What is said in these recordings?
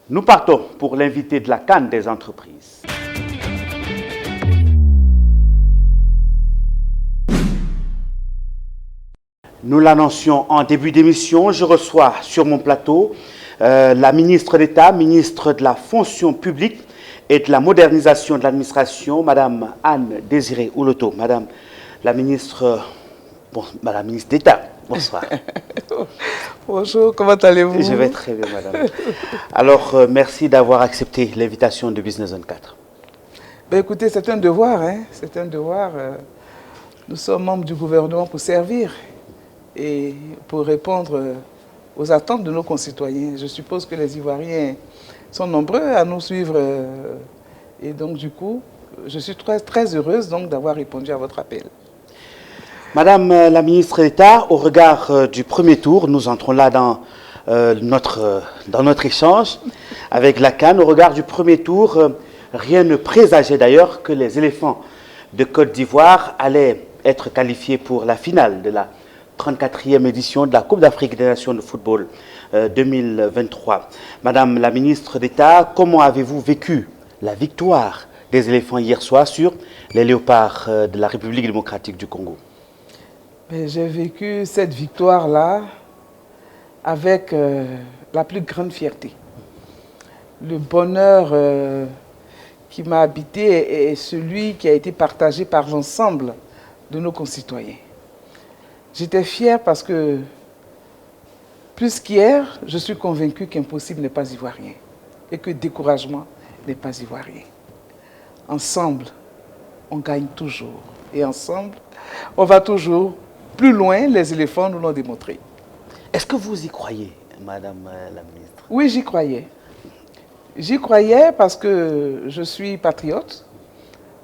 Nous partons pour l'invité de la CAN des entreprises. Nous l'annoncions en début d'émission, je reçois sur mon plateau la ministre d'État, ministre de la fonction publique et de la modernisation de l'administration, Madame Anne Désiré Ouloto. Madame la ministre, Madame ministre d'État, bonsoir. Bonjour, comment allez-vous? Je vais très bien, madame. Alors, merci d'avoir accepté l'invitation de Business 24. Ben, écoutez, c'est un devoir, c'est un devoir. Nous sommes membres du gouvernement pour servir et pour répondre aux attentes de nos concitoyens. Je suppose que les Ivoiriens sont nombreux à nous suivre et donc du coup, je suis très heureuse d'avoir répondu à votre appel. Madame la ministre d'État, au regard du premier tour, nous entrons là dans notre échange avec la CAN. Au regard du premier tour, rien ne présageait d'ailleurs que les éléphants de Côte d'Ivoire allaient être qualifiés pour la finale de la 34e édition de la Coupe d'Afrique des Nations de football 2023. Madame la ministre d'État, comment avez-vous vécu la victoire des éléphants hier soir sur les léopards de la République démocratique du Congo? J'ai vécu cette victoire-là avec la plus grande fierté. Le bonheur qui m'a habité est celui qui a été partagé par l'ensemble de nos concitoyens. J'étais fière parce que, plus qu'hier, je suis convaincue qu'impossible n'est pas ivoirien et que découragement n'est pas ivoirien. Ensemble, on gagne toujours et ensemble, on va toujours plus loin, les éléphants nous l'ont démontré. Est-ce que vous y croyez, Madame la ministre? Oui, j'y croyais. J'y croyais parce que je suis patriote,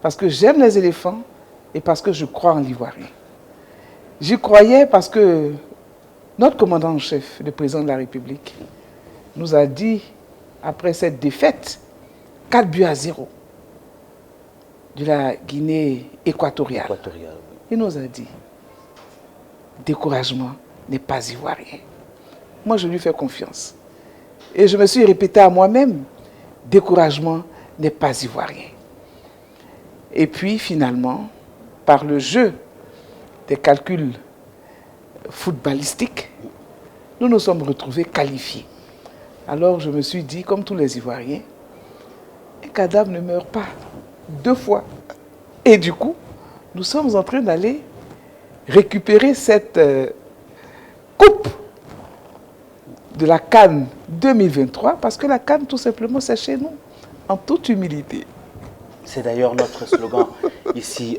parce que j'aime les éléphants et parce que je crois en l'Ivoirien. J'y croyais parce que notre commandant en chef, le président de la République, nous a dit, après cette défaite, 4-0 de la Guinée équatoriale. Il nous a dit, découragement n'est pas ivoirien. Moi, je lui fais confiance. Et je me suis répété à moi-même, découragement n'est pas ivoirien. Et puis, finalement, par le jeu des calculs footballistiques, nous nous sommes retrouvés qualifiés. Alors, je me suis dit, comme tous les Ivoiriens, un cadavre ne meurt pas 2 fois. Et du coup, nous sommes en train d'aller récupérer cette coupe de la CAN 2023, parce que la CAN, tout simplement, c'est chez nous, en toute humilité. C'est d'ailleurs notre slogan ici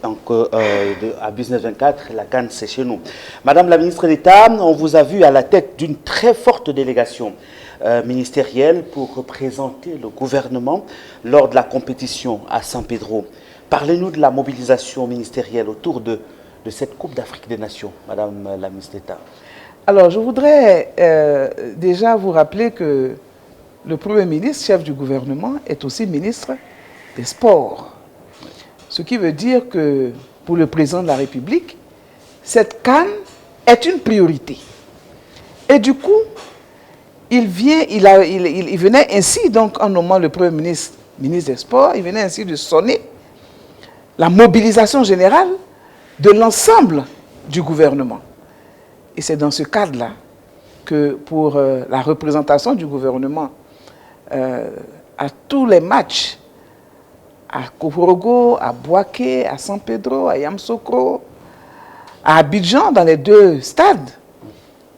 à Business 24, la CAN, c'est chez nous. Madame la ministre d'État, on vous a vu à la tête d'une très forte délégation ministérielle pour représenter le gouvernement lors de la compétition à San Pedro. Parlez-nous de la mobilisation ministérielle autour de cette Coupe d'Afrique des Nations, Madame la ministre d'État. Alors, je voudrais déjà vous rappeler que le Premier ministre, chef du gouvernement, est aussi ministre des Sports. Ce qui veut dire que pour le président de la République, cette CAN est une priorité. Et du coup, il venait ainsi, donc en nommant le Premier ministre, ministre des Sports, il venait ainsi de sonner la mobilisation générale de l'ensemble du gouvernement. Et c'est dans ce cadre-là que pour la représentation du gouvernement à tous les matchs, à Kokorogo, à Bouaké, à San Pedro, à Yamoussoukro, à Abidjan, dans les 2 stades,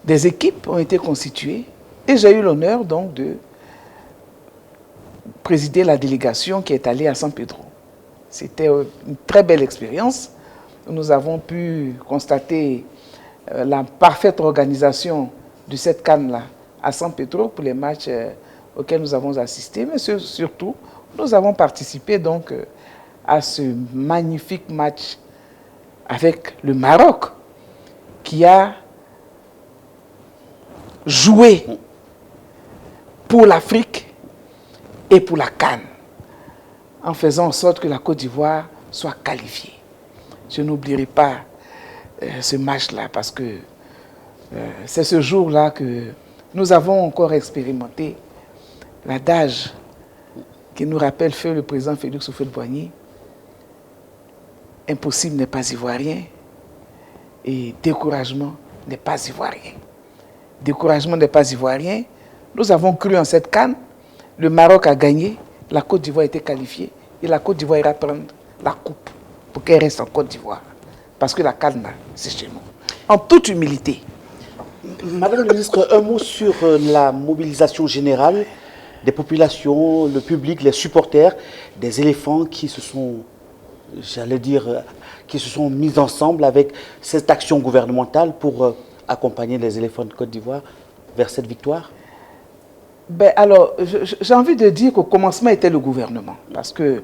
des équipes ont été constituées. Et j'ai eu l'honneur donc de présider la délégation qui est allée à San Pedro. C'était une très belle expérience. Nous avons pu constater la parfaite organisation de cette CAN-là à San Pedro pour les matchs auxquels nous avons assisté, mais surtout, nous avons participé donc à ce magnifique match avec le Maroc qui a joué pour l'Afrique et pour la CAN en faisant en sorte que la Côte d'Ivoire soit qualifiée. Je n'oublierai pas ce match-là parce que c'est ce jour-là que nous avons encore expérimenté l'adage qui nous rappelle feu le président Félix Houphouët-Boigny, impossible n'est pas ivoirien et découragement n'est pas ivoirien. Découragement n'est pas ivoirien. Nous avons cru en cette CAN, le Maroc a gagné, la Côte d'Ivoire a été qualifiée et la Côte d'Ivoire ira prendre la coupe pour qu'elle reste en Côte d'Ivoire. Parce que la CAN, c'est chez nous. En toute humilité. Madame la ministre, un mot sur la mobilisation générale des populations, le public, les supporters, des éléphants qui se sont, j'allais dire, qui se sont mis ensemble avec cette action gouvernementale pour accompagner les éléphants de Côte d'Ivoire vers cette victoire? Ben alors, j'ai envie de dire qu'au commencement était le gouvernement. Parce que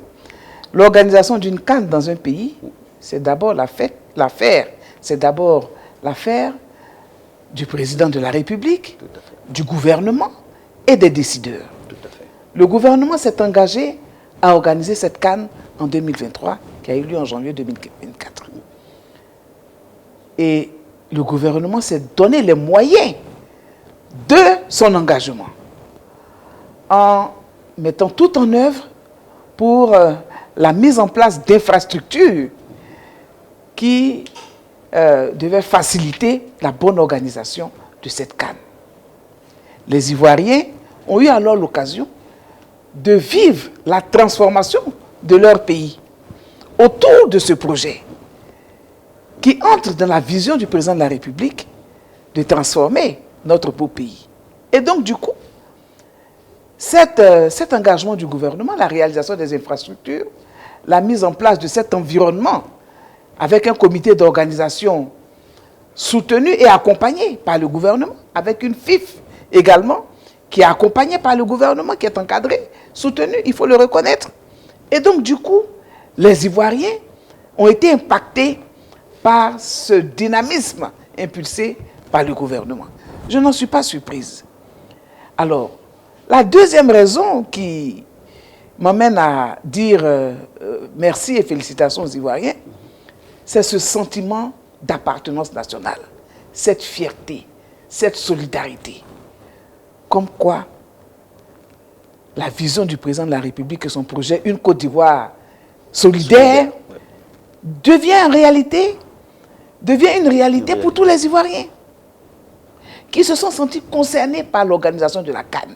l'organisation d'une CAN dans un pays, c'est d'abord l'affaire. C'est d'abord l'affaire du président de la République, du gouvernement et des décideurs. Tout à fait. Le gouvernement s'est engagé à organiser cette CAN en 2023, qui a eu lieu en janvier 2024. Et le gouvernement s'est donné les moyens de son engagement, en mettant tout en œuvre pour la mise en place d'infrastructures qui devaient faciliter la bonne organisation de cette CAN. Les Ivoiriens ont eu alors l'occasion de vivre la transformation de leur pays autour de ce projet qui entre dans la vision du président de la République de transformer notre beau pays. Et donc, du coup, cet engagement du gouvernement, la réalisation des infrastructures, la mise en place de cet environnement avec un comité d'organisation soutenu et accompagné par le gouvernement, avec une FIF également, qui est accompagnée par le gouvernement, qui est encadrée, soutenue, il faut le reconnaître. Et donc, du coup, les Ivoiriens ont été impactés par ce dynamisme impulsé par le gouvernement. Je n'en suis pas surprise. Alors, la deuxième raison qui m'amène à dire merci et félicitations aux Ivoiriens, c'est ce sentiment d'appartenance nationale, cette fierté, cette solidarité. Comme quoi, la vision du président de la République et son projet Une Côte d'Ivoire solidaire devient une réalité pour tous les Ivoiriens qui se sont sentis concernés par l'organisation de la CAN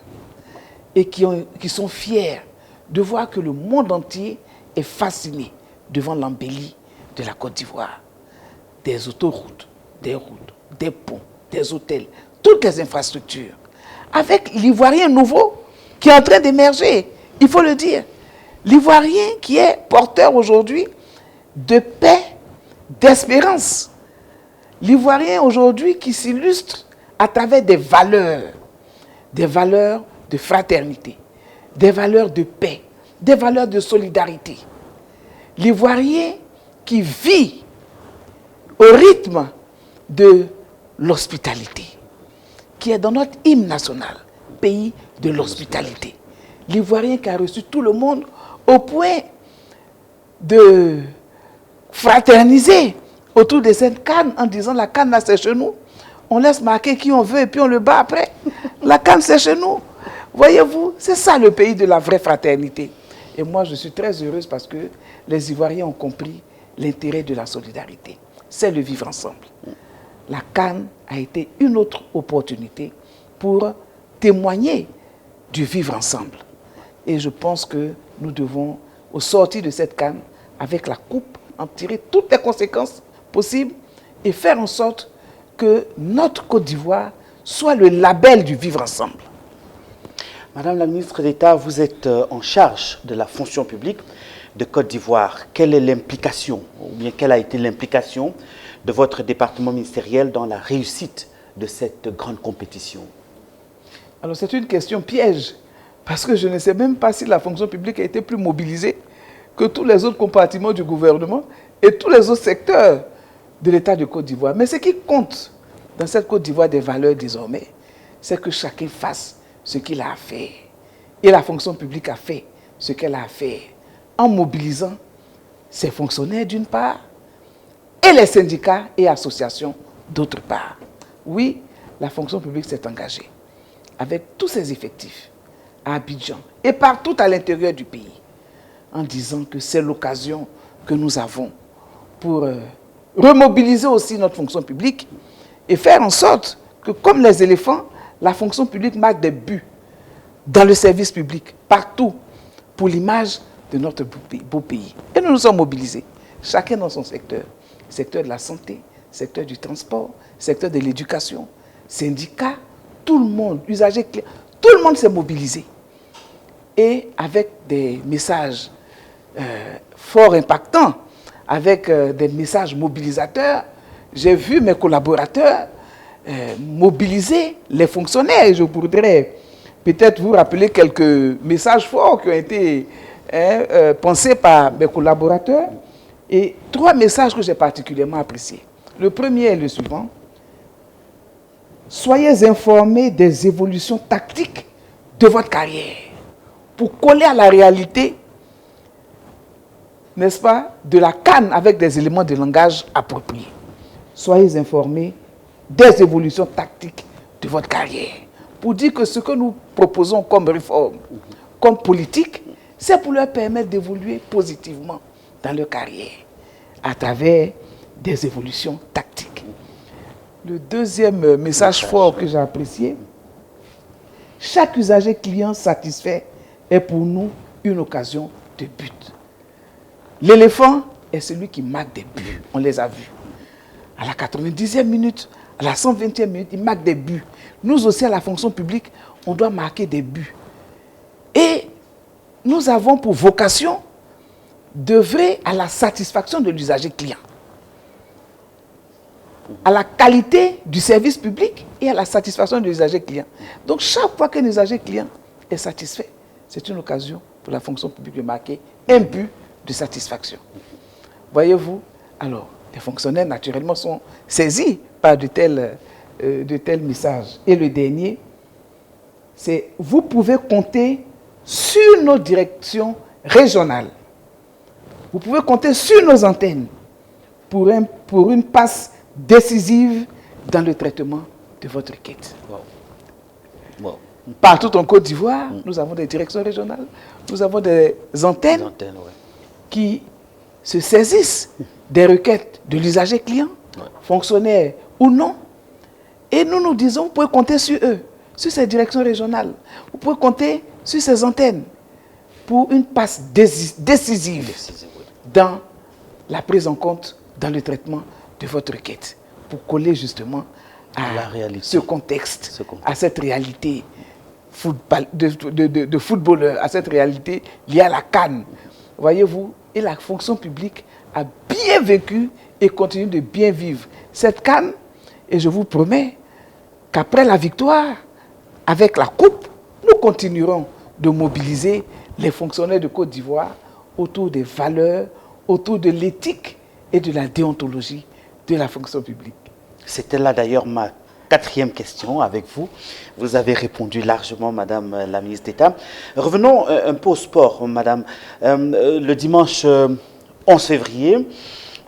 et qui sont fiers de voir que le monde entier est fasciné devant l'embellie de la Côte d'Ivoire. Des autoroutes, des routes, des ponts, des hôtels, toutes les infrastructures. Avec l'Ivoirien nouveau qui est en train d'émerger, il faut le dire. L'Ivoirien qui est porteur aujourd'hui de paix, d'espérance. L'Ivoirien aujourd'hui qui s'illustre à travers des valeurs de fraternité, des valeurs de paix, des valeurs de solidarité. L'Ivoirien qui vit au rythme de l'hospitalité, qui est dans notre hymne national, pays de l'hospitalité. L'Ivoirien qui a reçu tout le monde au point de fraterniser autour de cette CAN en disant la CAN là c'est chez nous. On laisse marquer qui on veut et puis on le bat après. La CAN c'est chez nous. Voyez-vous, c'est ça le pays de la vraie fraternité. Et moi je suis très heureuse parce que les Ivoiriens ont compris l'intérêt de la solidarité. C'est le vivre ensemble. La CAN a été une autre opportunité pour témoigner du vivre ensemble. Et je pense que nous devons, au sortir de cette CAN, avec la coupe, en tirer toutes les conséquences possibles et faire en sorte que notre Côte d'Ivoire soit le label du vivre ensemble. Madame la ministre d'État, vous êtes en charge de la fonction publique de Côte d'Ivoire. Quelle est l'implication, ou bien quelle a été l'implication de votre département ministériel dans la réussite de cette grande compétition? Alors c'est une question piège, parce que je ne sais même pas si la fonction publique a été plus mobilisée que tous les autres compartiments du gouvernement et tous les autres secteurs de l'État de Côte d'Ivoire. Mais ce qui compte dans cette Côte d'Ivoire des valeurs désormais, c'est que chacun fasse ce qu'il a à faire. Et la fonction publique a fait ce qu'elle a à faire, en mobilisant ses fonctionnaires d'une part, et les syndicats et associations d'autre part. Oui, la fonction publique s'est engagée avec tous ses effectifs. à Abidjan et partout à l'intérieur du pays, en disant que c'est l'occasion que nous avons pour remobiliser aussi notre fonction publique et faire en sorte que, comme les éléphants, la fonction publique marque des buts dans le service public, partout, pour l'image de notre beau pays. Et nous nous sommes mobilisés, chacun dans son secteur. Secteur de la santé, secteur du transport, secteur de l'éducation, syndicats, tout le monde, usagers clients, tout le monde s'est mobilisé. Et avec des messages fort impactants, avec des messages mobilisateurs, j'ai vu mes collaborateurs mobiliser les fonctionnaires. Et je voudrais peut-être vous rappeler quelques messages forts qui ont été pensés par mes collaborateurs. Et 3 messages que j'ai particulièrement appréciés. Le premier est le suivant. Soyez informés des évolutions tactiques de votre carrière pour coller à la réalité, n'est-ce pas, de la CAN avec des éléments de langage appropriés. Soyez informés des évolutions tactiques de votre carrière pour dire que ce que nous proposons comme réforme, comme politique, c'est pour leur permettre d'évoluer positivement dans leur carrière à travers des évolutions tactiques. Le deuxième message fort que j'ai apprécié, chaque usager client satisfait est pour nous une occasion de but. L'éléphant est celui qui marque des buts, on les a vus. À la 90e minute, à la 120e minute, il marque des buts. Nous aussi, à la fonction publique, on doit marquer des buts. Et nous avons pour vocation d'œuvrer à la satisfaction de l'usager client, à la qualité du service public et à la satisfaction de l'usager client. Donc, chaque fois qu'un usager client est satisfait, c'est une occasion pour la fonction publique de marquer un but de satisfaction. Voyez-vous, alors, les fonctionnaires, naturellement, sont saisis par de tels messages. Et le dernier, c'est vous pouvez compter sur nos directions régionales. Vous pouvez compter sur nos antennes pour une passe décisive dans le traitement de votre requête. Wow. Wow. Partout en Côte d'Ivoire, nous avons des directions régionales, nous avons des antennes, qui se saisissent des requêtes de l'usager client, fonctionnaire ou non. Et nous nous disons, vous pouvez compter sur eux, sur ces directions régionales. Vous pouvez compter sur ces antennes pour une passe décisive dans la prise en compte, dans le traitement de votre requête, pour coller justement à la réalité, ce contexte, à cette réalité de footballeur, à cette réalité liée à la CAN. Voyez-vous, et la fonction publique a bien vécu et continue de bien vivre cette CAN. Et je vous promets qu'après la victoire, avec la coupe, nous continuerons de mobiliser les fonctionnaires de Côte d'Ivoire autour des valeurs, autour de l'éthique et de la déontologie de la fonction publique. C'était là d'ailleurs ma 4e question avec vous. Vous avez répondu largement, Madame la ministre d'État. Revenons un peu au sport, Madame. Le dimanche 11 février,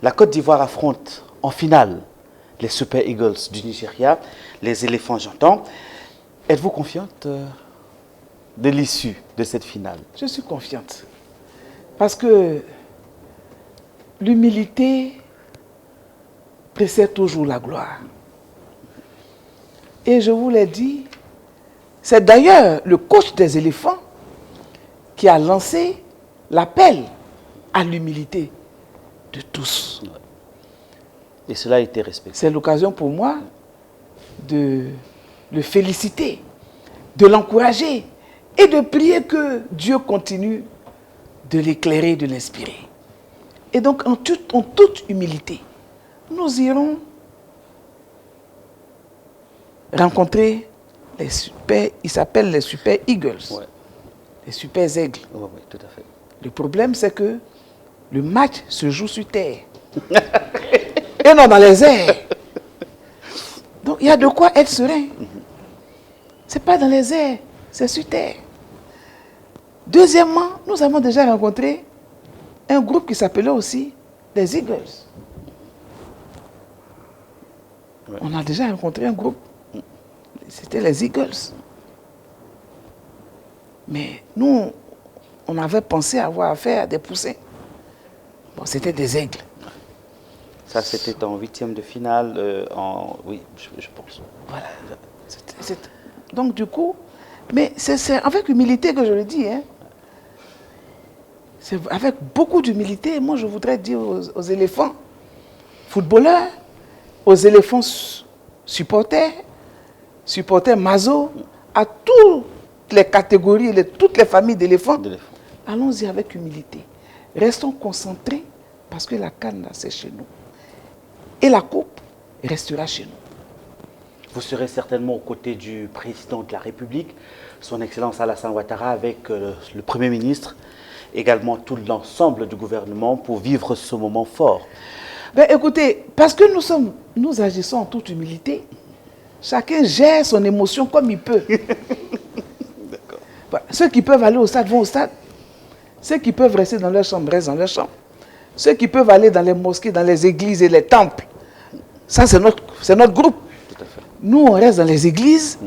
la Côte d'Ivoire affronte en finale les Super Eagles du Nigeria, les éléphants, j'entends. Êtes-vous confiante de l'issue de cette finale? Je suis confiante. Parce que l'humilité précède toujours la gloire. Et je vous l'ai dit, c'est d'ailleurs le coach des éléphants qui a lancé l'appel à l'humilité de tous. Et cela a été respecté. C'est l'occasion pour moi de le féliciter, de l'encourager et de prier que Dieu continue de l'éclairer, de l'inspirer. Et donc, en toute humilité, nous irons rencontrer les super, ils s'appellent les Super Eagles, les Super Aigles. Oui, tout à fait. Le problème, c'est que le match se joue sur terre. Et non dans les airs. Donc, il y a de quoi être serein. Ce n'est pas dans les airs, c'est sur terre. Deuxièmement, nous avons déjà rencontré un groupe qui s'appelait aussi les Eagles. Ouais. On a déjà rencontré un groupe. C'était les Eagles. Mais nous, on avait pensé avoir affaire à des poussins. Bon, c'était des aigles. Ça, c'était en huitième de finale, oui, je pense. Voilà. Donc, du coup, mais c'est avec humilité que je le dis. Hein. C'est avec beaucoup d'humilité. Moi, je voudrais dire aux éléphants footballeurs, aux éléphants supporters maso, à toutes les catégories, toutes les familles d'éléphants. Allons-y avec humilité. Restons concentrés parce que la CAN, c'est chez nous. Et la coupe restera chez nous. Vous serez certainement aux côtés du président de la République, son Excellence Alassane Ouattara, avec le Premier ministre, également tout l'ensemble du gouvernement pour vivre ce moment fort. Ben, écoutez, parce que nous agissons en toute humilité, chacun gère son émotion comme il peut. D'accord. Voilà. Ceux qui peuvent aller au stade vont au stade. Ceux qui peuvent rester dans leur chambre restent dans leur chambre. Ceux qui peuvent aller dans les mosquées, dans les églises et les temples, ça c'est notre groupe. Tout à fait. Nous, on reste dans les églises,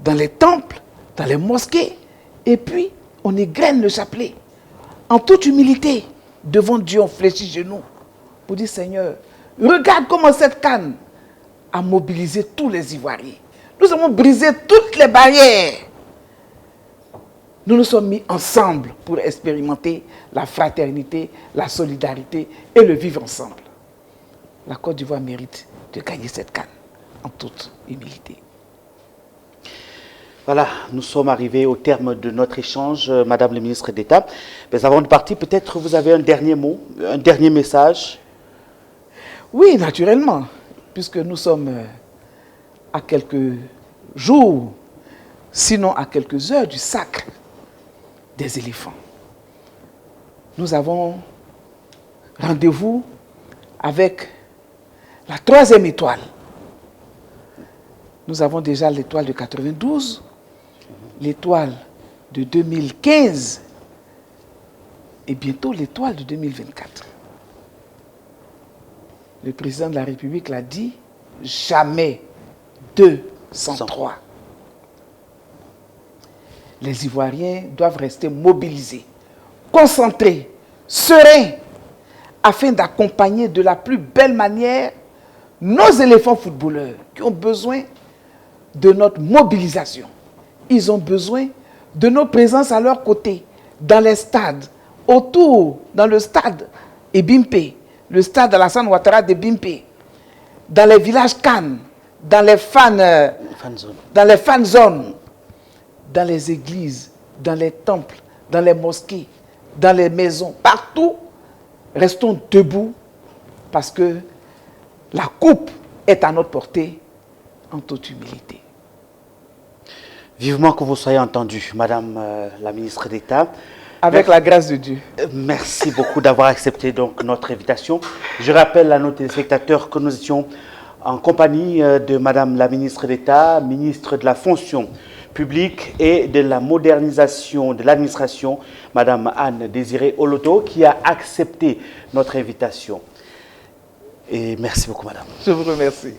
dans les temples, dans les mosquées, et puis on égrène le chapelet. En toute humilité, devant Dieu, on fléchit genoux pour dire, Seigneur, regarde comment cette CAN a mobilisé tous les Ivoiriens. Nous avons brisé toutes les barrières. Nous nous sommes mis ensemble pour expérimenter la fraternité, la solidarité et le vivre ensemble. La Côte d'Ivoire mérite de gagner cette CAN en toute humilité. Voilà, nous sommes arrivés au terme de notre échange, Madame la ministre d'État. Mais avant de partir, peut-être vous avez un dernier mot, un dernier message. Oui, naturellement, puisque nous sommes à quelques jours, sinon à quelques heures du sacre des éléphants. Nous avons rendez-vous avec la 3e étoile. Nous avons déjà l'étoile de 92, l'étoile de 2015 et bientôt l'étoile de 2024. Le président de la République l'a dit, jamais 2 sans 3. Les Ivoiriens doivent rester mobilisés, concentrés, sereins, afin d'accompagner de la plus belle manière nos éléphants footballeurs qui ont besoin de notre mobilisation. Ils ont besoin de nos présences à leur côté, dans les stades, autour, dans le stade Ebimpe, le stade Alassane Ouattara de Bimpe, dans les villages CAN, dans les fan zones, dans les églises, dans les temples, dans les mosquées, dans les maisons, partout, restons debout parce que la coupe est à notre portée en toute humilité. Vivement que vous soyez entendue, Madame la ministre d'État. Avec la grâce de Dieu. Merci beaucoup d'avoir accepté donc notre invitation. Je rappelle à nos téléspectateurs que nous étions en compagnie de Madame la ministre d'État, ministre de la fonction publique et de la modernisation de l'administration, Madame Anne Désiré Oloto, qui a accepté notre invitation. Et merci beaucoup, Madame. Je vous remercie.